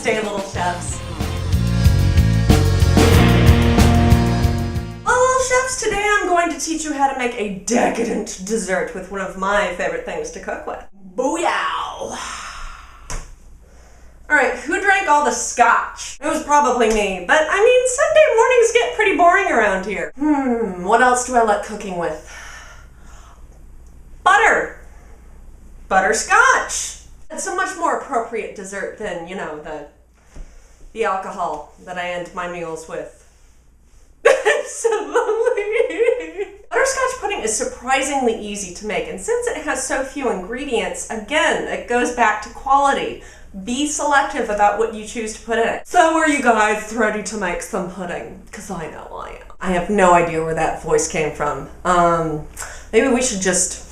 Namaste, little chefs. Well, little chefs, today I'm going to teach you how to make a decadent dessert with one of my favorite things to cook with. Booyah! Alright, who drank all the scotch? It was probably me, but I mean, Sunday mornings get pretty boring around here. What else do I like cooking with? Butter! Butterscotch! It's a much more appropriate dessert than, you know, the alcohol that I end my meals with. It's so lovely! Butterscotch pudding is surprisingly easy to make, and since it has so few ingredients, again, it goes back to quality. Be selective about what you choose to put in it. So are you guys ready to make some pudding? Because I know I am. I have no idea where that voice came from. Maybe we should just leave.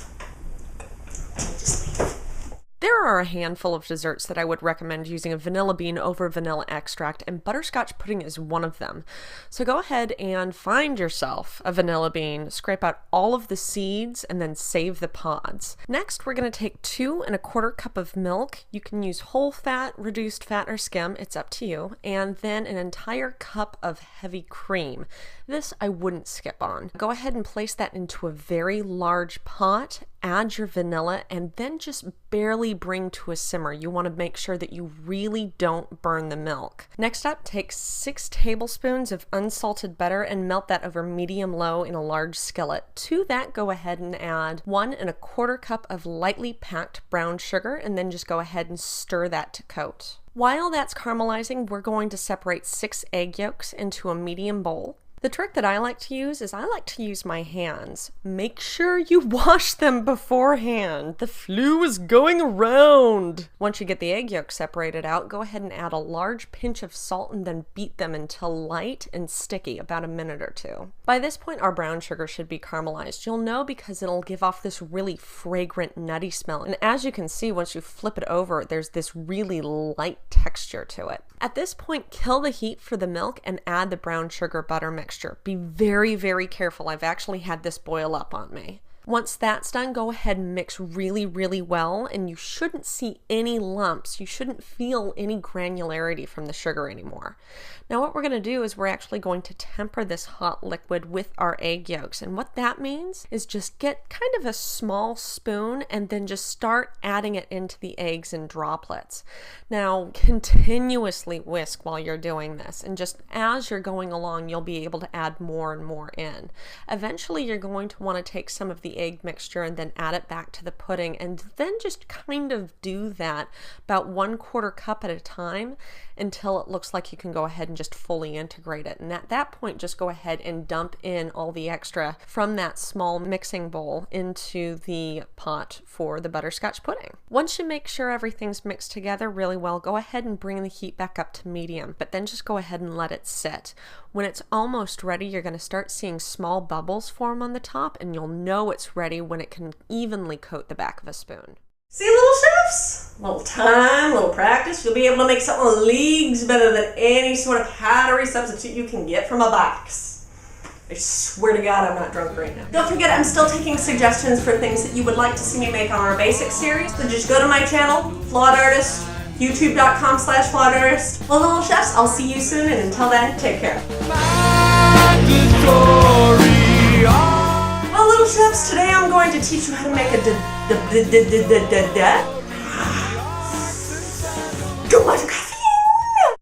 There are a handful of desserts that I would recommend using a vanilla bean over vanilla extract, and butterscotch pudding is one of them. So go ahead and find yourself a vanilla bean, scrape out all of the seeds, and then save the pods. Next, we're going to take 2 1/4 cups of milk. You can use whole fat, reduced fat, or skim, it's up to you. And then an entire cup of heavy cream. This I wouldn't skip on. Go ahead and place that into a very large pot, add your vanilla, and then just barely bring to a simmer. You want to make sure that you really don't burn the milk. Next up, take 6 tablespoons of unsalted butter and melt that over medium-low in a large skillet. To that, go ahead and add 1 1/4 cup of lightly packed brown sugar, and then just go ahead and stir that to coat. While that's caramelizing, we're going to separate 6 egg yolks into a medium bowl. The trick that I like to use is I like to use my hands. Make sure you wash them beforehand. The flu is going around. Once you get the egg yolk separated out, go ahead and add a large pinch of salt and then beat them until light and sticky, about a minute or 2. By this point, our brown sugar should be caramelized. You'll know because it'll give off this really fragrant, nutty smell. And as you can see, once you flip it over, there's this really light texture to it. At this point, kill the heat for the milk and add the brown sugar butter mixture. Be very, very careful. I've actually had this boil up on me. Once that's done, go ahead and mix really, really well, and you shouldn't see any lumps. You shouldn't feel any granularity from the sugar anymore. Now what we're going to do is we're actually going to temper this hot liquid with our egg yolks, and what that means is just get kind of a small spoon and then just start adding it into the eggs in droplets. Now continuously whisk while you're doing this, and just as you're going along, you'll be able to add more and more in. Eventually you're going to want to take some of the egg mixture and then add it back to the pudding, and then just kind of do that about 1/4 cup at a time until it looks like you can go ahead and just fully integrate it. And at that point, just go ahead and dump in all the extra from that small mixing bowl into the pot for the butterscotch pudding. Once you make sure everything's mixed together really well, go ahead and bring the heat back up to medium, but then just go ahead and let it sit. When it's almost ready, you're going to start seeing small bubbles form on the top, and you'll know it's ready when it can evenly coat the back of a spoon. See, little chefs? Little time, little practice, you'll be able to make something leagues better than any sort of powdery substitute you can get from a box. I swear to God, I'm not drunk right now. Don't forget, I'm still taking suggestions for things that you would like to see me make on our basic series. So just go to my channel, Flawedartist, youtube.com/Flawedartist. Well, little chefs, I'll see you soon, and until then, take care. Well, little chefs, today I'm going to teach you how to make a Go,